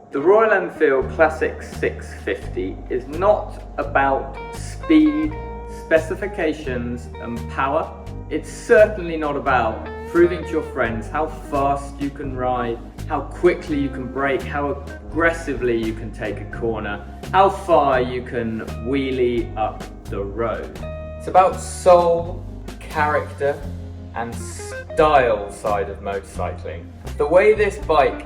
The Royal Enfield Classic 650 is not about speed, specifications and power. It's certainly not about proving to your friends how fast you can ride, how quickly you can brake, how aggressively you can take a corner, how far you can wheelie up the road. It's about soul, character and style side of motorcycling. The way this bike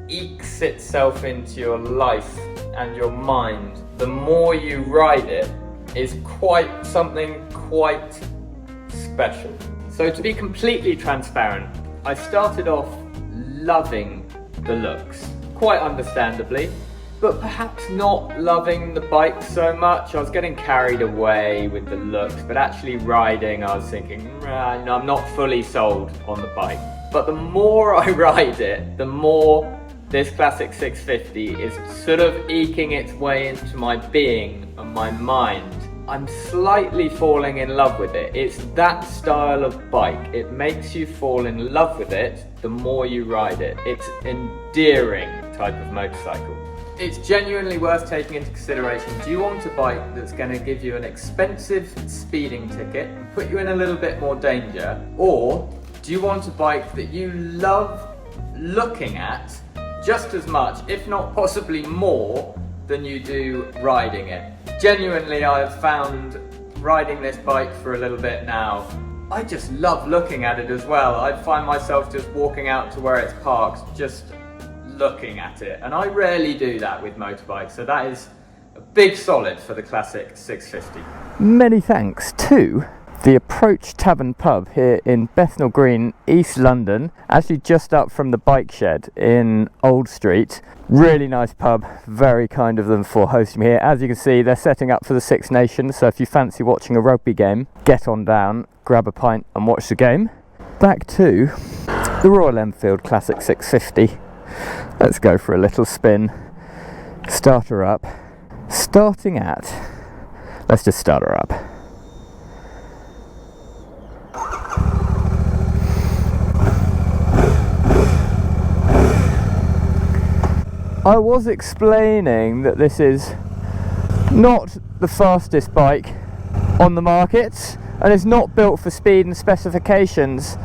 ekes itself into your life and your mind, the more you ride it, is something quite special. So to be completely transparent, I started off loving the looks, quite understandably, but perhaps not loving the bike so much. I was getting carried away with the looks, but actually riding, I was thinking, I'm not fully sold on the bike. But the more I ride it, the more this Classic 650 is sort of eking its way into my being and my mind. I'm slightly falling in love with it. It's that style of bike. It makes you fall in love with it the more you ride it. It's an endearing type of motorcycle. It's genuinely worth taking into consideration. Do you want a bike that's going to give you an expensive speeding ticket and put you in a little bit more danger? Or do you want a bike that you love looking at just as much, if not possibly more, than you do riding it? Genuinely, I have found riding this bike for a little bit now, I just love looking at it as well. I find myself just walking out to where it's parked, just looking at it. And I rarely do that with motorbikes, so that is a big solid for the Classic 650. Many thanks to the Approach Tavern Pub here in Bethnal Green, East London, actually just up from the bike shed in Old Street. Really nice pub, very kind of them for hosting me here. As you can see, they're setting up for the Six Nations, so if you fancy watching a rugby game, get on down, grab a pint and watch the game. Back to the Royal Enfield Classic 650. Let's go for a little spin. Start her up. Let's just start her up. I was explaining that this is not the fastest bike on the market and it's not built for speed and specifications,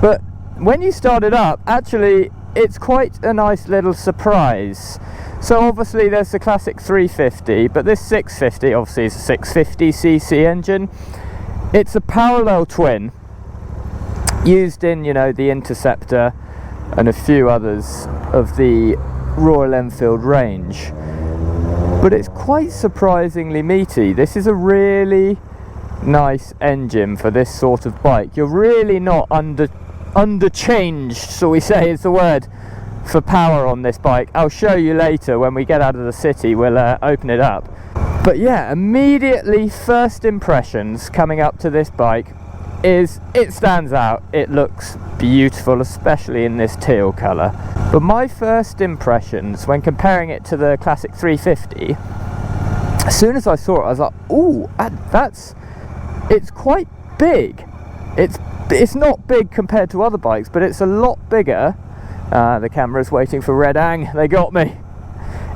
but when you start it up, actually it's quite a nice little surprise. So obviously there's the Classic 350, but this 650 obviously is a 650cc engine. It's a parallel twin used in, the Interceptor and a few others of the Royal Enfield range, but it's quite surprisingly meaty. This is a really nice engine for this sort of bike. You're really not underchanged, so we say is the word, for power on this bike. I'll show you later when we get out of the city. We'll open it up. But yeah, immediately first impressions coming up to this bike is it stands out. It looks beautiful, especially in this teal colour. But my first impressions when comparing it to the Classic 350, as soon as I saw it, I was like, ooh, it's quite big. It's not big compared to other bikes, but it's a lot bigger. The camera's waiting for Red Ang, they got me.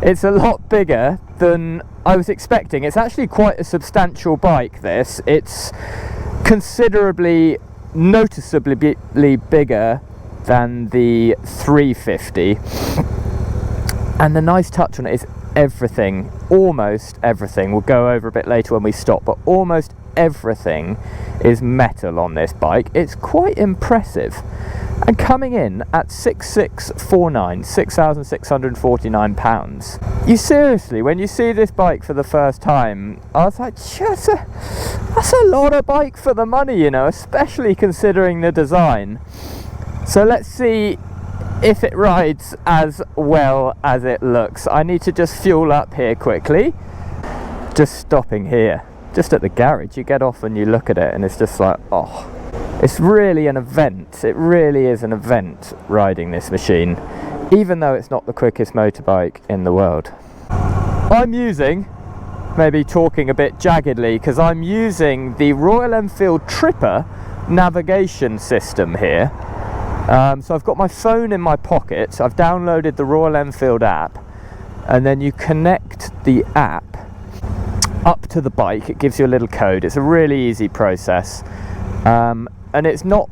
It's a lot bigger than I was expecting. It's actually quite a substantial bike, this. It's considerably, noticeably bigger than the 350, and the nice touch on it is everything, almost everything, we'll go over a bit later when we stop, but almost everything is metal on this bike. It's quite impressive, and coming in at 6649, £6,649. You seriously, when you see this bike for the first time, I was like, that's a lot of bike for the money, especially considering the design. So let's see if it rides as well as it looks. I need to just fuel up here quickly. Just stopping here, just at the garage, you get off and you look at it and it's just like, oh, it's really an event. It really is an event riding this machine, even though it's not the quickest motorbike in the world. I'm using, maybe talking a bit jaggedly, because I'm using the Royal Enfield Tripper navigation system here. So I've got my phone in my pocket, I've downloaded the Royal Enfield app, and then you connect the app up to the bike. It gives you a little code. It's a really easy process, and it's not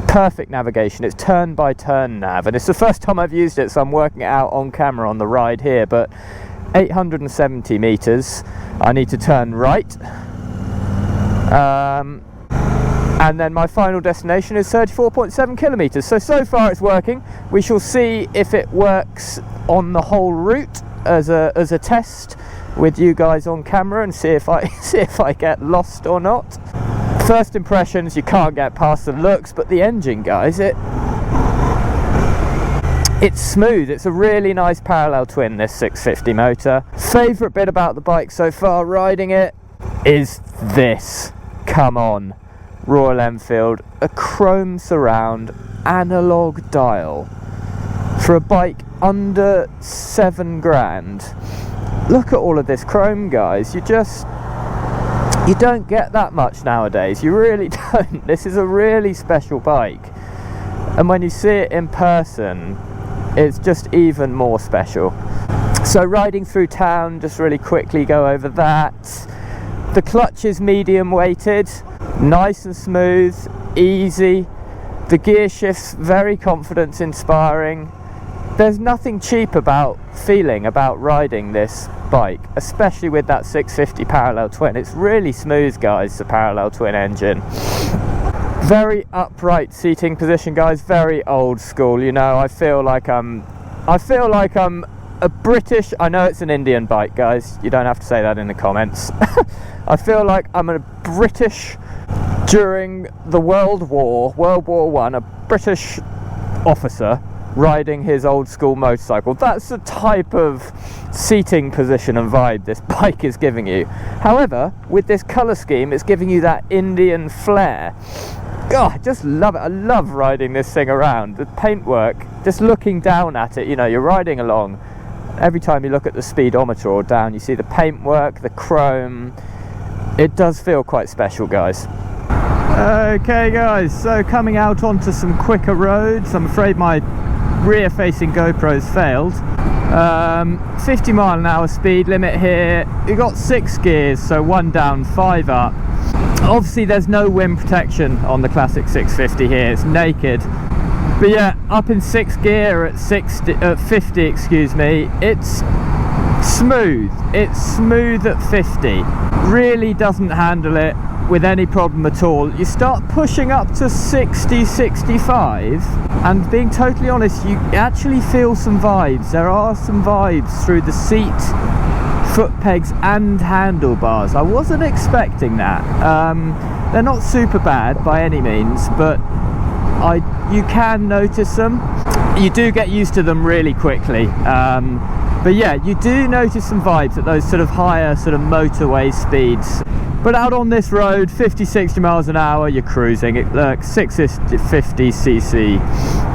perfect navigation, it's turn by turn nav, and it's the first time I've used it, so I'm working it out on camera on the ride here. But 870 meters, I need to turn right, and then my final destination is 34.7 kilometers. So far it's working. We shall see if it works on the whole route as a test with you guys on camera, and see if I get lost or not. First impressions, you can't get past the looks, but the engine, guys, it's smooth. It's a really nice parallel twin, this 650 motor. Favourite bit about the bike so far riding it is this. Come on, Royal Enfield, a chrome surround, analog dial for a bike under 7 grand. Look at all of this chrome, guys. You don't get that much nowadays, you really don't. This is a really special bike, and when you see it in person, it's just even more special. So riding through town, just really quickly go over that. The clutch is medium weighted, nice and smooth, easy. The gear shifts very confidence inspiring. There's nothing cheap about riding this bike, especially with that 650 parallel twin. It's really smooth, guys, the parallel twin engine. Very upright seating position, guys, very old school. You know, I feel like I'm a British, I know it's an Indian bike, guys, you don't have to say that in the comments. I feel like I'm a British during the World War I, a British officer riding his old school motorcycle. That's the type of seating position and vibe this bike is giving you. However, with this colour scheme, it's giving you that Indian flair. God, I just love it. I love riding this thing around. The paintwork, just looking down at it, you know, you're riding along. Every time you look at the speedometer or down, you see the paintwork, the chrome. It does feel quite special, guys. Okay, guys, so coming out onto some quicker roads. I'm afraid my rear facing GoPro's failed. 50 mile an hour speed limit here. You've got 6 gears, so 1 down, 5 up. Obviously there's no wind protection on the Classic 650 here, it's naked. But yeah, up in 6th gear at 50, excuse me, it's smooth. It's smooth at 50. Really doesn't handle it with any problem at all. You start pushing up to 60, 65, and being totally honest, you actually feel some vibes. There are some vibes through the seat, foot pegs and handlebars. I wasn't expecting that. They're not super bad by any means, but you can notice them. You do get used to them really quickly. But yeah, you do notice some vibes at those sort of higher sort of motorway speeds. But out on this road, 50, 60 miles an hour, you're cruising. Look, 650cc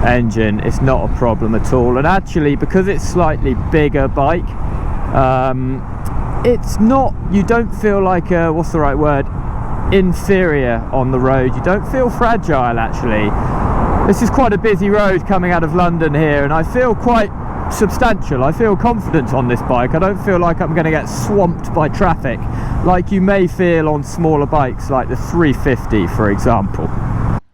engine, it's not a problem at all. And actually, because it's slightly bigger bike, it's not, you don't feel like a, what's the right word, inferior on the road. You don't feel fragile, actually. This is quite a busy road coming out of London here, and I feel quite substantial. I feel confident on this bike. I don't feel like I'm going to get swamped by traffic like you may feel on smaller bikes like the 350, for example.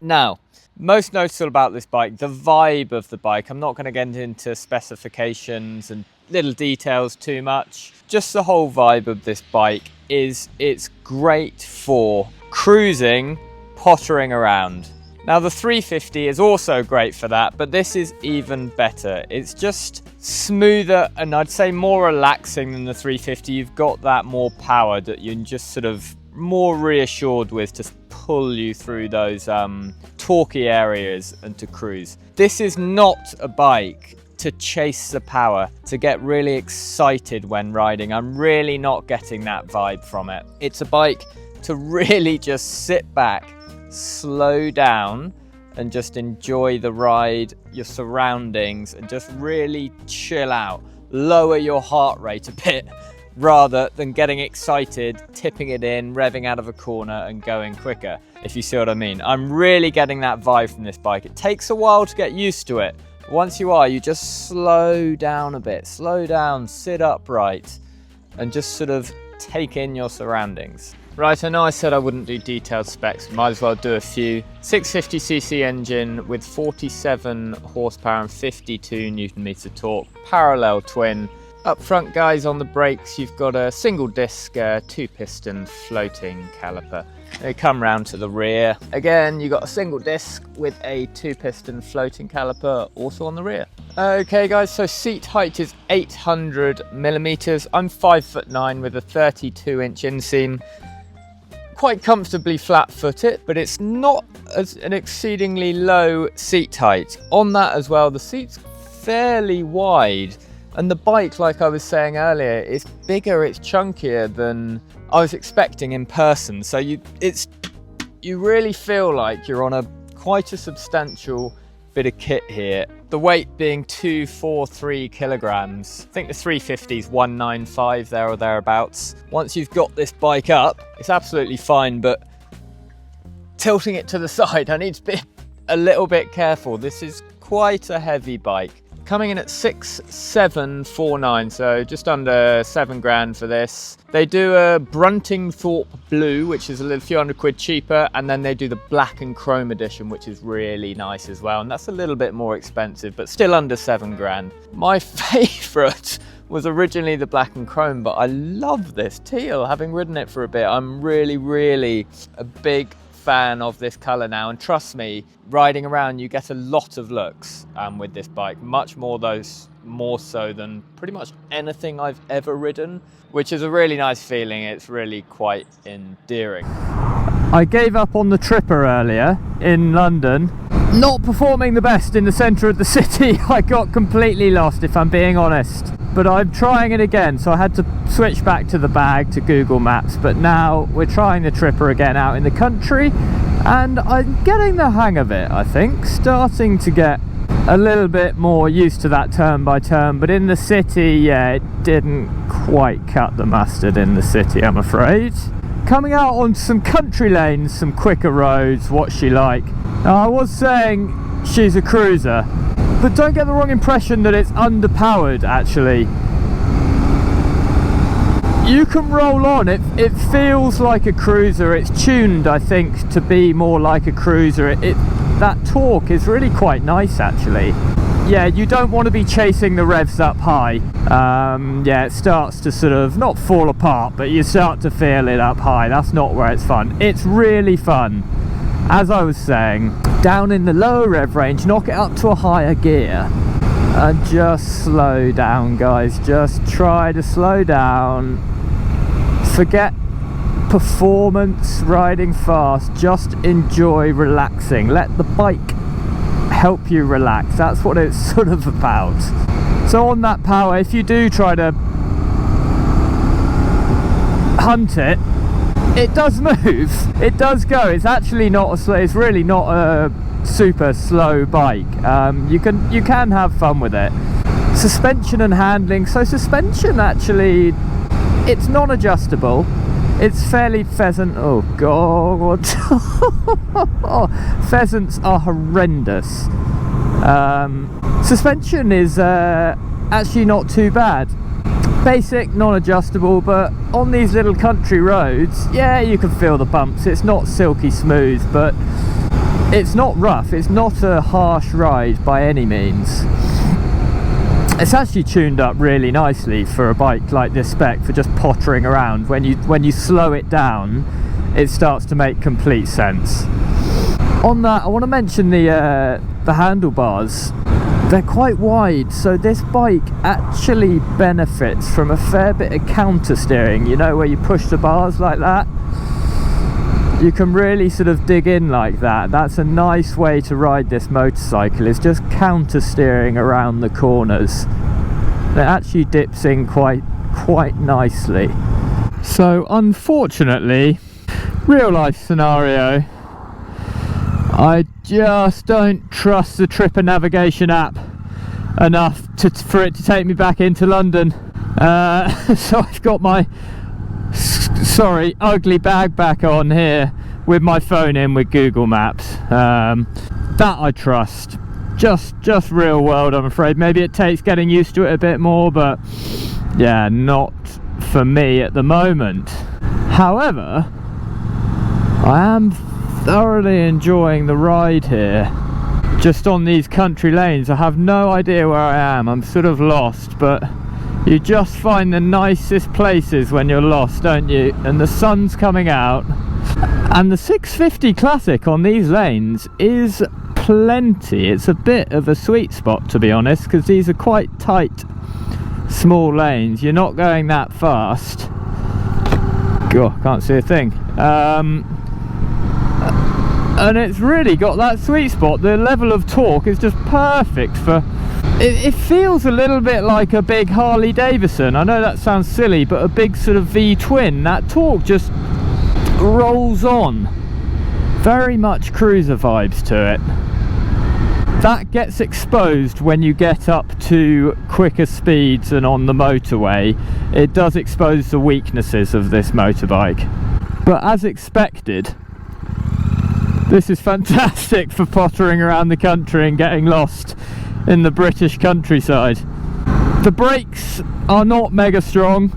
Now, most noticeable about this bike, the vibe of the bike. I'm not going to get into specifications and little details too much. Just the whole vibe of this bike is it's great for cruising, pottering around. Now the 350 is also great for that, but this is even better. It's just smoother and I'd say more relaxing than the 350. You've got that more power that you're just sort of more reassured with to pull you through those torquey areas and to cruise. This is not a bike to chase the power, to get really excited when riding. I'm really not getting that vibe from it. It's a bike to really just sit back, slow down and just enjoy the ride, your surroundings, and just really chill out. Lower your heart rate a bit rather than getting excited, tipping it in, revving out of a corner and going quicker, if you see what I mean. I'm really getting that vibe from this bike. It takes a while to get used to it, Once you are, you just slow down a bit, slow down, sit upright, and just sort of take in your surroundings. Right, I know I said I wouldn't do detailed specs, might as well do a few. 650cc engine with 47 horsepower and 52 Newton meter torque, parallel twin. Up front, guys, on the brakes, you've got a single disc, 2-piston floating caliper. They come round to the rear. Again, you've got a single disc with a 2-piston floating caliper, also on the rear. Okay, guys, so seat height is 800 millimeters. I'm 5'9" with a 32-inch inseam. Quite comfortably flat-footed, but it's not as an exceedingly low seat height. On that as well, the seat's fairly wide. And the bike, like I was saying earlier, is bigger, it's chunkier than I was expecting in person. So you really feel like you're on quite a substantial bit of kit here. The weight being 243 kilograms. I think the 350 is 195 there or thereabouts. Once you've got this bike up, it's absolutely fine, but tilting it to the side, I need to be a little bit careful. This is quite a heavy bike. Coming in at 6,749, so just under 7 grand for this. They do a Bruntingthorpe Blue, which is a few hundred quid cheaper, and then they do the Black and Chrome edition, which is really nice as well, and that's a little bit more expensive, but still under 7 grand. My favourite was originally the Black and Chrome, but I love this teal, having ridden it for a bit. I'm really a big fan of this colour now, and trust me, riding around you get a lot of looks with this bike, much more so than pretty much anything I've ever ridden, which is a really nice feeling. It's really quite endearing. I gave up on the Tripper earlier in London, not performing the best in the centre of the city. I got completely lost, if I'm being honest, but I'm trying it again, so I had to switch back to the bag, to Google Maps, but now we're trying the Tripper again out in the country, and I'm getting the hang of it, I think. Starting to get a little bit more used to that turn by turn, but in the city, yeah, it didn't quite cut the mustard in the city, I'm afraid. Coming out on some country lanes, some quicker roads, what's she like? Now, I was saying she's a cruiser, but don't get the wrong impression that it's underpowered, actually. You can roll on, it feels like a cruiser. It's tuned, I think, to be more like a cruiser. That torque is really quite nice, actually. Yeah, you don't want to be chasing the revs up high. Yeah, it starts to sort of not fall apart, but you start to feel it up high. That's not where it's fun. It's really fun. As I was saying, down in the lower rev range, knock it up to a higher gear and just slow down, guys. Just try to slow down. Forget performance, riding fast. Just enjoy relaxing. Let the bike help you relax. That's what it's sort of about. So on that power, if you do try to hunt it, it does move, it does go. It's actually not a slow, it's really not a super slow bike. You can have fun with it. Suspension and handling. So suspension, actually, it's non-adjustable. It's fairly pheasant. Oh god. Pheasants are horrendous. Suspension is actually not too bad. Basic, non-adjustable, but on these little country roads, yeah, you can feel the bumps. It's not silky smooth, but it's not rough. It's not a harsh ride by any means. It's actually tuned up really nicely for a bike like this spec, for just pottering around. When you slow it down, it starts to make complete sense. On that, I want to mention the handlebars. They're quite wide, so this bike actually benefits from a fair bit of counter steering, you know, where you push the bars like that. You can really sort of dig in like that. That's a nice way to ride this motorcycle, is just counter steering around the corners. It actually dips in quite nicely. So unfortunately, real life scenario, I just don't trust the Tripper navigation app enough for it to take me back into London. So I've got my ugly bag back on here with my phone in with Google Maps. That I trust. just real world, I'm afraid. Maybe it takes getting used to it a bit more, but yeah, not for me at the moment. However, I am thoroughly enjoying the ride here. Just on these country lanes, I have no idea where I am. I'm sort of lost, but you just find the nicest places when you're lost, don't you? And the sun's coming out. And the 650 Classic on these lanes is plenty. It's a bit of a sweet spot, to be honest, because these are quite tight, small lanes. You're not going that fast. God, can't see a thing. And it's really got that sweet spot. The level of torque is just perfect for... It feels a little bit like a big Harley Davidson. I know that sounds silly, but a big sort of V-twin. That torque just rolls on. Very much cruiser vibes to it. That gets exposed when you get up to quicker speeds and on the motorway. It does expose the weaknesses of this motorbike. But as expected, this is fantastic for pottering around the country and getting lost in the British countryside. The brakes are not mega strong.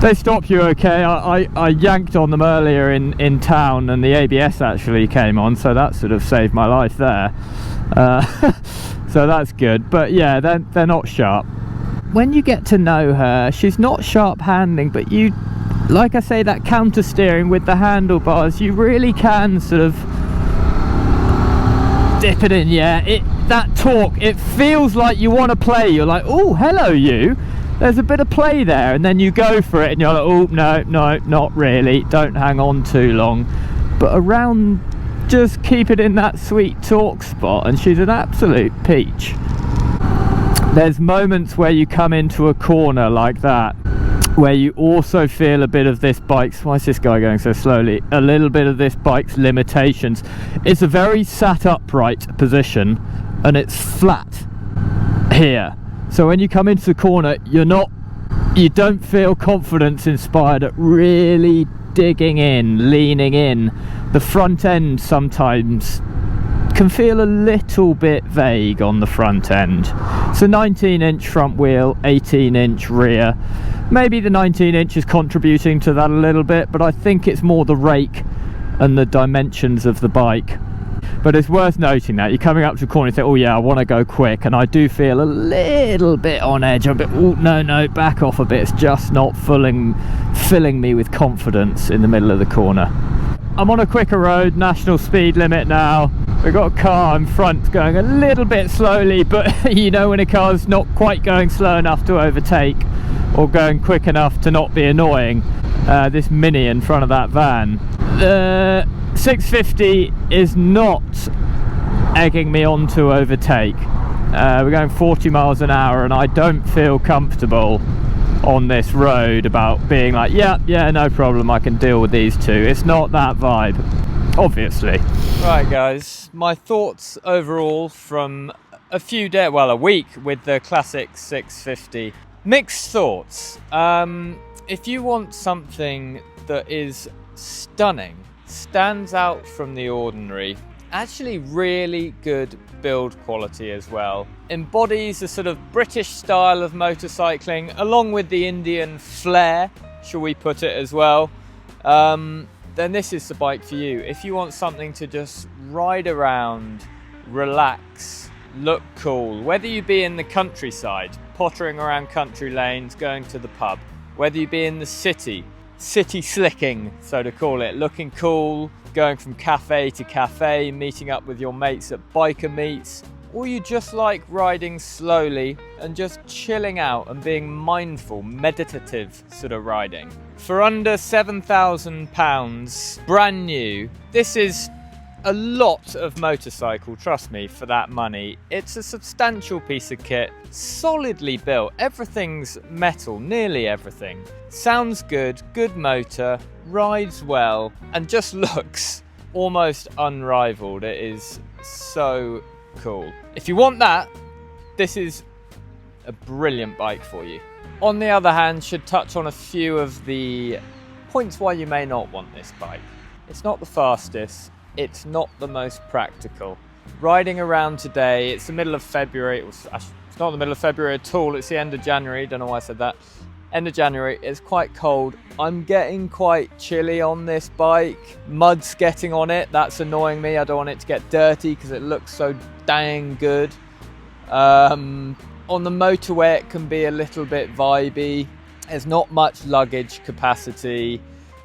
They stop you okay. I yanked on them earlier in town and the ABS actually came on, so that sort of saved my life there. So that's good. But yeah, they're not sharp. When you get to know her, she's not sharp handling, but you, like I say, that counter steering with the handlebars, you really can sort of dip it in. Yeah, that torque, it feels like you want to play. You're like, oh, hello you, there's a bit of play there, and then you go for it and you're like, oh no, not really, don't hang on too long. But around, just keep it in that sweet torque spot, and she's an absolute peach. There's moments where you come into a corner like that where you also feel a bit of this bike's, why is this guy going so slowly, a little bit of this bike's limitations. It's a very sat upright position and it's flat here, so when you come into the corner you don't feel confidence inspired at really digging in, leaning in. The front end sometimes can feel a little bit vague on the front end. It's a 19-inch front wheel, 18-inch rear. Maybe the 19-inch is contributing to that a little bit, but I think it's more the rake and the dimensions of the bike. But it's worth noting that you're coming up to a corner and you think, oh yeah, I want to go quick, and I do feel a little bit on edge. I'm a bit, oh no, back off a bit. It's just not filling me with confidence in the middle of the corner. I'm on a quicker road, national speed limit now. We've got a car in front going a little bit slowly, but you know when a car's not quite going slow enough to overtake or going quick enough to not be annoying. This Mini in front of that van. The 650 is not egging me on to overtake. We're going 40 miles an hour and I don't feel comfortable on this road about being like, yeah, no problem, I can deal with these two. It's not that vibe, obviously. Right guys, my thoughts overall from a week with the Classic 650. Mixed thoughts. If you want something that is stunning, stands out from the ordinary, actually really good build quality as well, embodies a sort of British style of motorcycling along with the Indian flair, shall we put it, as well, then this is the bike for you. If you want something to just ride around, relax, look cool, whether you be in the countryside, pottering around country lanes, going to the pub, whether you be in the city slicking, so to call it, looking cool, going from cafe to cafe, meeting up with your mates at biker meets, or you just like riding slowly and just chilling out and being mindful, meditative sort of riding. For under £7,000, brand new, this is a lot of motorcycle, trust me, for that money. It's a substantial piece of kit, solidly built, everything's metal, nearly everything. Sounds good, good motor, rides well, and just looks almost unrivaled. It is so cool. If you want that, this is a brilliant bike for you. On the other hand, should touch on a few of the points why you may not want this bike. It's not the fastest, it's not the most practical. riding around today. It's the middle of February. It's not the middle of February at all. It's the end of January. Don't know why I said that. End of January. It's quite cold. I'm getting quite chilly on this bike. Mud's getting on it. That's annoying me. I don't want it to get dirty because it looks so dang good. On the motorway it can be a little bit vibey. There's not much luggage capacity.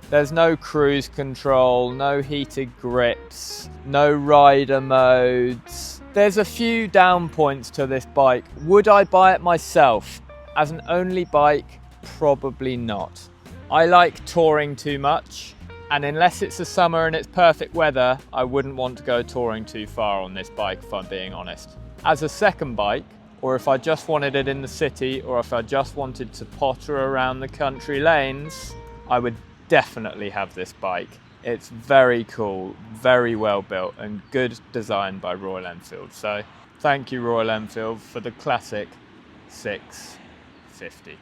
There's no cruise control, no heated grips, no rider modes. There's a few down points to this bike. Would I buy it myself? As an only bike, probably not. I like touring too much, and unless it's the summer and it's perfect weather, I wouldn't want to go touring too far on this bike, if I'm being honest. As a second bike, or if I just wanted it in the city, or if I just wanted to potter around the country lanes, I would definitely have this bike. It's very cool, very well built, and good design by Royal Enfield. So thank you, Royal Enfield, for the Classic 650.